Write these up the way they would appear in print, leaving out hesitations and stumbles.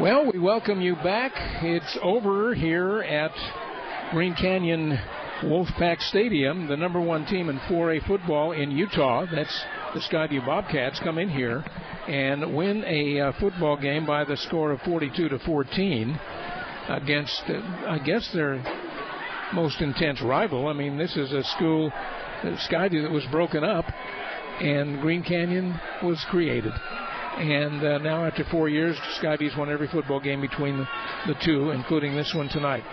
Well, we welcome you back. It's over here at Green Canyon Wolfpack Stadium. The number one team in 4A football in Utah, that's the Sky View Bobcats, come in here and win a football game by the score of 42-14 against, I guess, their most intense rival. I mean, this is a school, Sky View, that was broken up, and Green Canyon was created. And now after 4 years, Skyview's won every football game between the two, including this one tonight.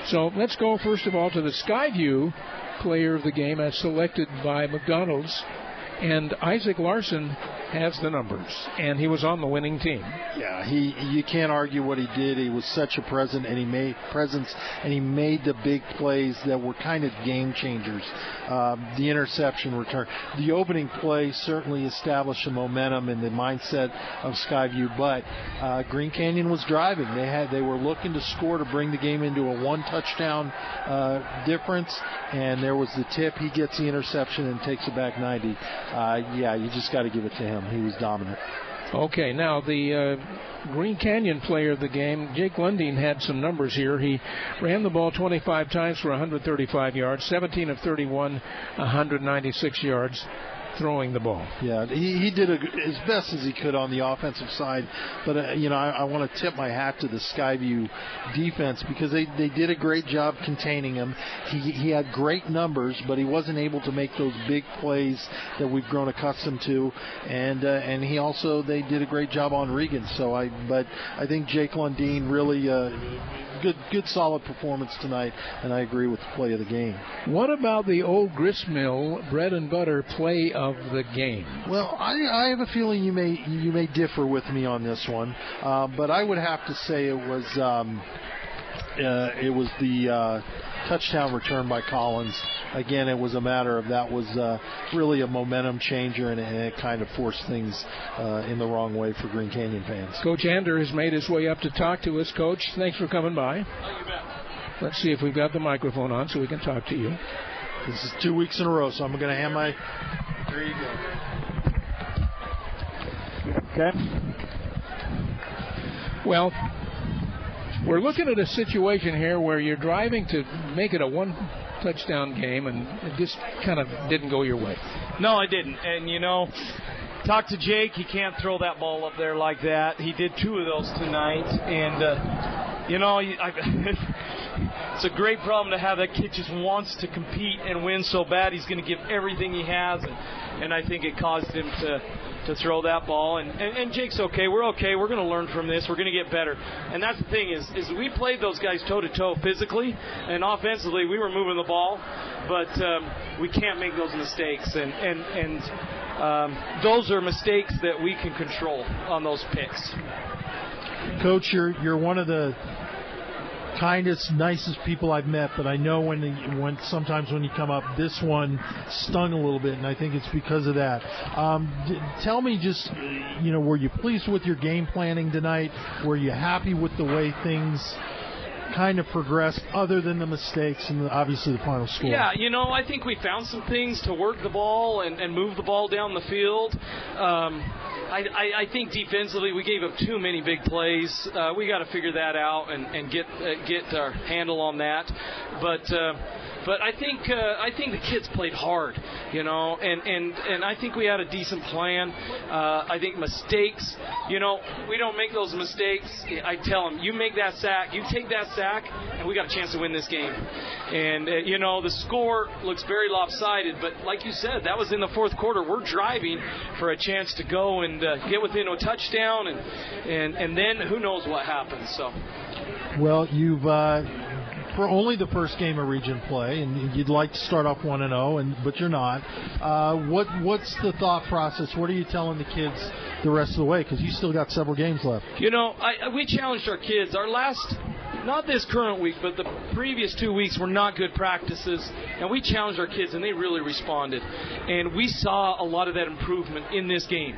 So let's go first of all to the Skyview player of the game as selected by McDonald's. And Isaac Larson has the numbers, and he was on the winning team. Yeah, you can't argue what he did. He was such a presence, and he made the big plays that were kind of game changers. The interception return, the opening play certainly established the momentum and the mindset of Skyview. But Green Canyon was driving. They were looking to score to bring the game into a one-touchdown difference, and there was the tip. He gets the interception and takes it back 90. Yeah, you just got to give it to him. He was dominant. Okay, now the Green Canyon player of the game, Jake Lundeen, had some numbers here. He ran the ball 25 times for 135 yards, 17 of 31, 196 yards throwing the ball. Yeah, he did as best as he could on the offensive side. But, I want to tip my hat to the Skyview defense because they did a great job containing him. He had great numbers, but he wasn't able to make those big plays that we've grown accustomed to. And they did a great job on Regan. But I think Jake Lundeen really good solid performance tonight, and I agree with the play of the game. What about the old gristmill bread and butter play of the game? Well, I have a feeling you may differ with me on this one, but I would have to say it was the touchdown return by Collins. Again, it was a matter of that was really a momentum changer, and it kind of forced things in the wrong way for Green Canyon fans. Coach Ander has made his way up to talk to us. Coach, thanks for coming by. Oh, you bet. Let's see if we've got the microphone on so we can talk to you. This is 2 weeks in a row, so I'm going to hand my... There you go. Okay. Well, we're looking at a situation here where you're driving to make it a one-touchdown game, and it just kind of didn't go your way. No, I didn't. And, talk to Jake. He can't throw that ball up there like that. He did 2 of those tonight. And, it's a great problem to have. That kid just wants to compete and win so bad. He's going to give everything he has. And I think it caused him to throw that ball. And Jake's okay. We're okay. We're going to learn from this. We're going to get better. And that's the thing is we played those guys toe-to-toe physically. And offensively, we were moving the ball. But we can't make those mistakes. And those are mistakes that we can control on those picks. Coach, you're one of the kindest, nicest people I've met, but I know when sometimes when you come up, this one stung a little bit, and I think it's because of that. Tell me just, were you pleased with your game planning tonight? Were you happy with the way things kind of progressed other than the mistakes and obviously the final score? Yeah, I think we found some things to work the ball and move the ball down the field. I think defensively we gave up too many big plays. We got to figure that out and get our handle on that. But I think the kids played hard, and I think we had a decent plan. I think mistakes, we don't make those mistakes. I tell them, you make that sack, you take that sack, and we got a chance to win this game. And, the score looks very lopsided, but like you said, that was in the fourth quarter. We're driving for a chance to go and get within a touchdown, and then who knows what happens. So. Well, you've... for only the first game of region play, and you'd like to start off 1-0, but you're not. What's the thought process? What are you telling the kids the rest of the way? Because you still got several games left. We challenged our kids. Our last, not this current week, but the previous 2 weeks were not good practices, and we challenged our kids, and they really responded. And we saw a lot of that improvement in this game.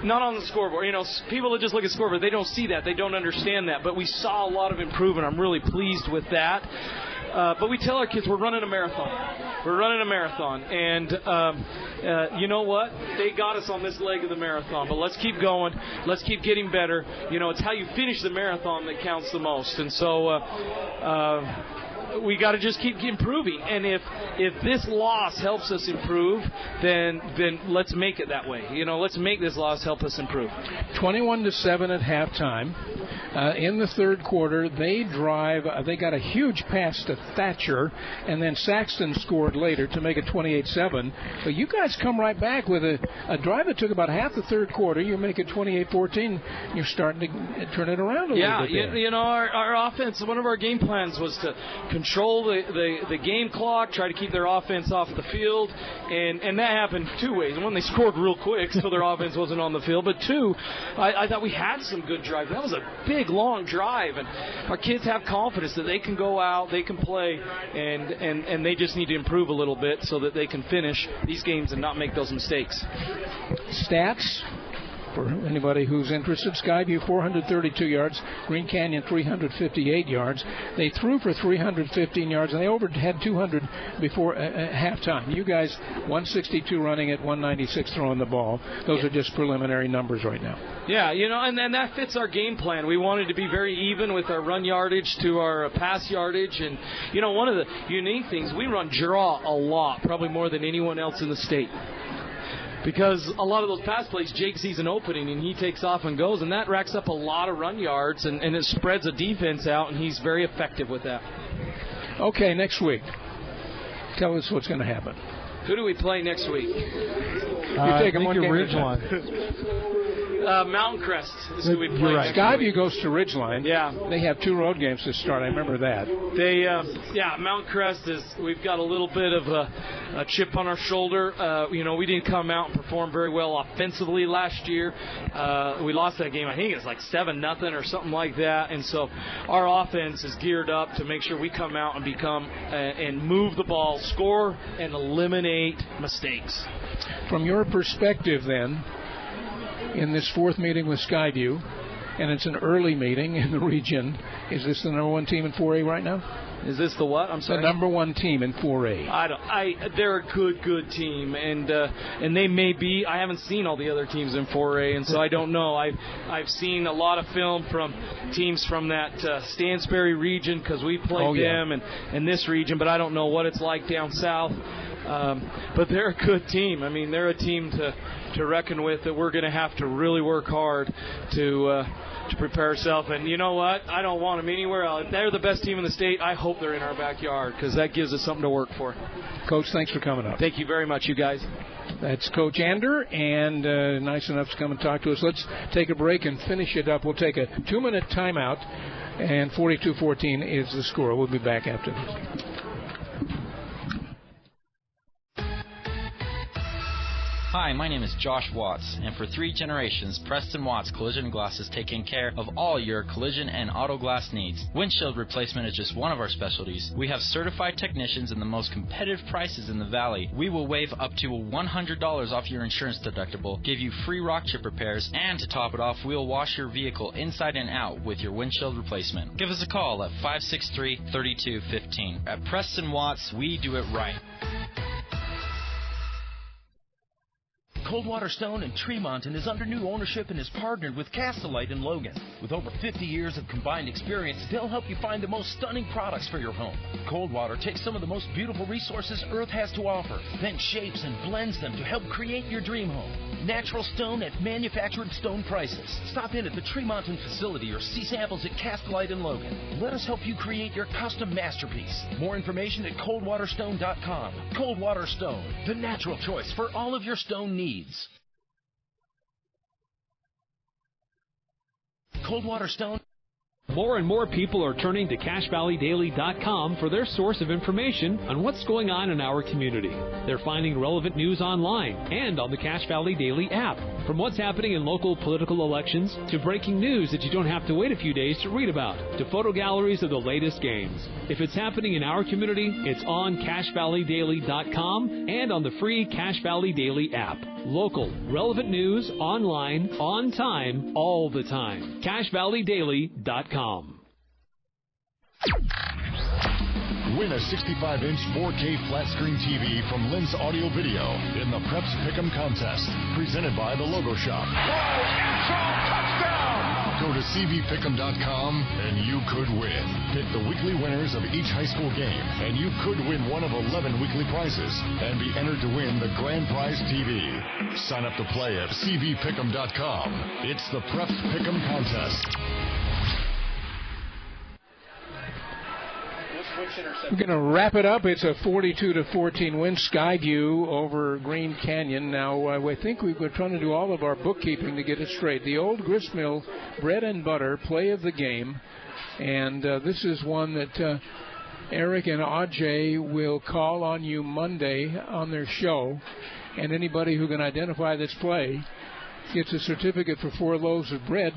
Not on the scoreboard. People that just look at the scoreboard, they don't see that. They don't understand that. But we saw a lot of improvement. I'm really pleased with that. But we tell our kids we're running a marathon. We're running a marathon. And you know what? They got us on this leg of the marathon. But let's keep going. Let's keep getting better. It's how you finish the marathon that counts the most. And so we got to just keep improving. And if this loss helps us improve, then let's make it that way. Let's make this loss help us improve. 21-7 at halftime. In the third quarter, they got a huge pass to Thatcher, and then Saxton scored later to make it 28-7. But you guys come right back with a drive that took about half the third quarter. You make it 28-14. You're starting to turn it around a little bit. Yeah, our offense, one of our game plans was to control the game clock, try to keep their offense off the field, and that happened two ways. One, they scored real quick, so their offense wasn't on the field. But two, I thought we had some good drives. That was a big, long drive, and our kids have confidence that they can go out, they can play, and they just need to improve a little bit so that they can finish these games and not make those mistakes. Stats for anybody who's interested: Skyview 432 yards, Green Canyon 358 yards. They threw for 315 yards, and they had 200 before halftime. You guys 162 running it, 196 throwing the ball. Those are just preliminary numbers right now. Yeah, and that fits our game plan. We wanted to be very even with our run yardage to our pass yardage. And, one of the unique things, we run draw a lot, probably more than anyone else in the state. Because a lot of those pass plays, Jake sees an opening and he takes off and goes, and that racks up a lot of run yards, and it spreads the defense out, and he's very effective with that. Okay, next week. Tell us what's going to happen. Who do we play next week? You take them one game Ridgeline. Mountain Crest is who we play. Right. Skyview goes to Ridgeline. Yeah. They have 2 road games to start. I remember that. Mountain Crest we've got a little bit of a chip on our shoulder. We didn't come out and perform very well offensively last year. We lost that game. I think it's like 7-0 or something like that. And so our offense is geared up to make sure we come out and and move the ball, score, and eliminate mistakes. From your perspective, then, in this fourth meeting with Skyview, and it's an early meeting in the region, is this the number 1 team in 4A right now? Is this the what? I'm sorry. The number 1 team in 4A. They're a good team, and they may be. I haven't seen all the other teams in 4A, and so I don't know. I've seen a lot of film from teams from that Stansbury region because we played them and this region, but I don't know what it's like down south. But they're a good team. I mean, they're a team to reckon with that we're going to have to really work hard to prepare ourselves. And you know what? I don't want them anywhere else. If they're the best team in the state, I hope they're in our backyard because that gives us something to work for. Coach, thanks for coming up. Thank you very much, you guys. That's Coach Ander, and nice enough to come and talk to us. Let's take a break and finish it up. We'll take a 2-minute timeout, and 42-14 is the score. We'll be back after this. Hi, my name is Josh Watts, and for 3 generations, Preston Watts Collision Glass has taken care of all your collision and auto glass needs. Windshield replacement is just one of our specialties. We have certified technicians and the most competitive prices in the valley. We will waive up to $100 off your insurance deductible, give you free rock chip repairs, and to top it off, we'll wash your vehicle inside and out with your windshield replacement. Give us a call at 563-3215. At Preston Watts, we do it right. Coldwater Stone in Tremonton is under new ownership and is partnered with Castleite in Logan. With over 50 years of combined experience, they'll help you find the most stunning products for your home. Coldwater takes some of the most beautiful resources Earth has to offer, then shapes and blends them to help create your dream home. Natural stone at manufactured stone prices. Stop in at the Tremonton facility or see samples at Castleite in Logan. Let us help you create your custom masterpiece. More information at coldwaterstone.com. Coldwater Stone, the natural choice for all of your stone needs. Coldwater Stone. More and more people are turning to CashValleyDaily.com for their source of information on what's going on in our community. They're finding relevant news online and on the Cache Valley Daily app. From what's happening in local political elections to breaking news that you don't have to wait a few days to read about, to photo galleries of the latest games. If it's happening in our community, it's on CashValleyDaily.com and on the free Cache Valley Daily app. Local, relevant news, online, on time, all the Win time. CashValleyDaily.com. Win a 65-inch 4K flat-screen TV from Lens Audio Video in the Preps Pick'em contest, presented by the Logo Shop. Go to cvpick'em.com and you could win. Pick the weekly winners of each high school game, and you could win one of 11 weekly prizes and be entered to win the grand prize TV. Sign up to play at cvpick'em.com. It's the Preps Pick'em contest. We're going to wrap it up. It's a 42-14 win, Skyview over Green Canyon. Now, I think we're trying to do all of our bookkeeping to get it straight. The old gristmill bread and butter play of the game, and this is one that Eric and Ajay will call on you Monday on their show, and anybody who can identify this play gets a certificate for 4 loaves of bread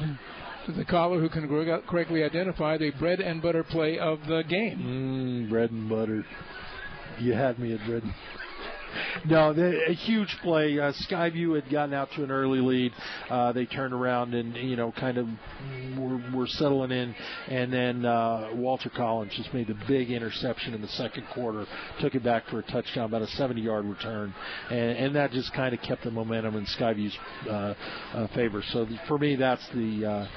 to the caller who can correctly identify the bread and butter play of the game. Bread and butter. You had me at bread. No, a huge play. Skyview had gotten out to an early lead. They turned around and, kind of were settling in. And then Walter Collins just made the big interception in the second quarter, took it back for a touchdown, about a 70-yard return. And that just kind of kept the momentum in Skyview's favor. So for me, that's the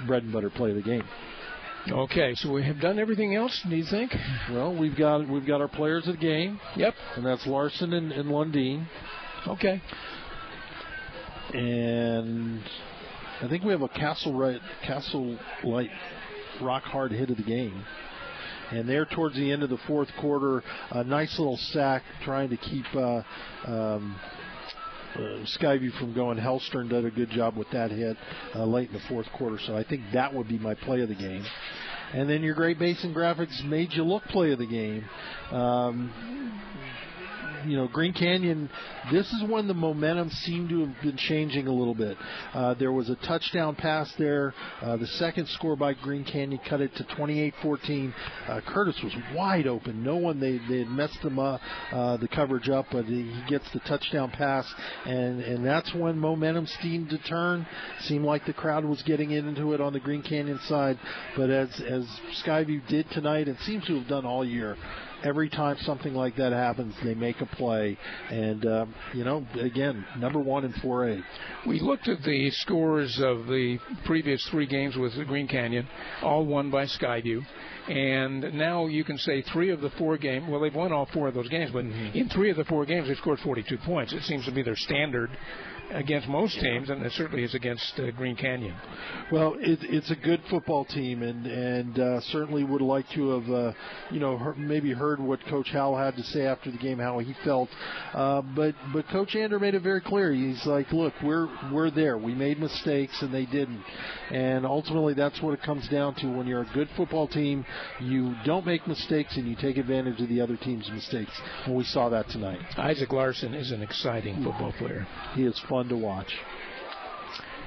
bread and butter play of the game. Okay, so we have done everything else, do you think? Well, we've got our players of the game. Yep. And that's Larson and Lundeen. Okay. And I think we have a Castle Light rock hard hit of the game. And there towards the end of the fourth quarter, a nice little sack trying to keep Skyview from going. Hellstern did a good job with that hit late in the fourth quarter, so I think that would be my play of the game. And then your Great Basin Graphics made you look play of the game. Green Canyon, this is when the momentum seemed to have been changing a little bit. There was a touchdown pass there. The second score by Green Canyon cut it to 28-14. Curtis was wide open. No one, they had messed him up, the coverage up, but he gets the touchdown pass, and that's when momentum seemed to turn. Seemed like the crowd was getting into it on the Green Canyon side, but as Skyview did tonight and seems to have done all year, every time something like that happens, they make a play. And, again, number 1 in 4A. We looked at the scores of the previous 3 games with Green Canyon, all won by Skyview. And now you can say 3 of the 4 games, well, they've won all 4 of those games, but in 3 of the 4 games, they've scored 42 points. It seems to be their standard against most teams, and it certainly is against Green Canyon. Well, it's a good football team, and certainly would like to have, maybe heard what Coach Howell had to say after the game, how he felt. But Coach Ander made it very clear. He's like, look, we're there. We made mistakes, and they didn't. And ultimately, that's what it comes down to. When you're a good football team, you don't make mistakes, and you take advantage of the other team's mistakes. And we saw that tonight. Isaac Larson is an exciting football player. He is fun to watch.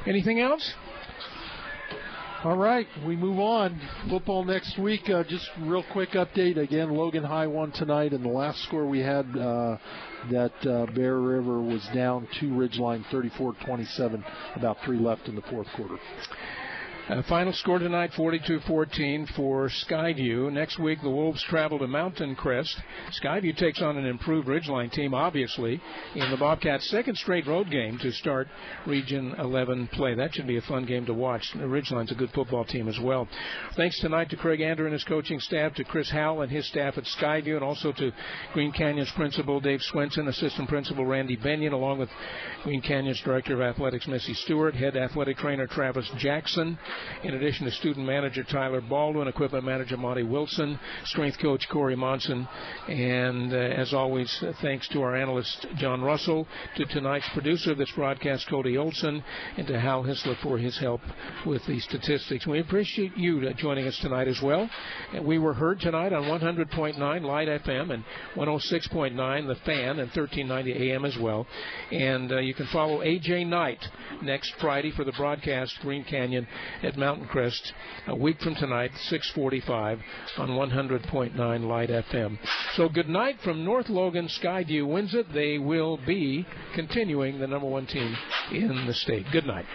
Anything else? All right, we move on. Football next week. Just real quick update. Again, Logan High won tonight, and the last score we had that Bear River was down to Ridgeline 34-27, about 3 left in the fourth quarter. Final score tonight, 42-14 for Skyview. Next week, the Wolves travel to Mountain Crest. Skyview takes on an improved Ridgeline team, obviously, in the Bobcats' second straight road game to start Region 11 play. That should be a fun game to watch. Ridgeline's a good football team as well. Thanks tonight to Craig Ander and his coaching staff, to Chris Howell and his staff at Skyview, and also to Green Canyon's principal, Dave Swenson, assistant principal, Randy Benyon, along with Green Canyon's director of athletics, Missy Stewart, head athletic trainer, Travis Jackson, in addition to student manager Tyler Baldwin, equipment manager Monty Wilson, strength coach Corey Monson, and as always, thanks to our analyst John Russell, to tonight's producer of this broadcast, Cody Olson, and to Hal Hislop for his help with the statistics. We appreciate you joining us tonight as well. And we were heard tonight on 100.9 Light FM and 106.9 The Fan and 1390 AM as well. And you can follow AJ Knight next Friday for the broadcast, Green Canyon at Mountain Crest, a week from tonight, 6:45 on 100.9 Light FM. So good night from North Logan. Skyview wins it. They will be continuing the number 1 team in the state. Good night.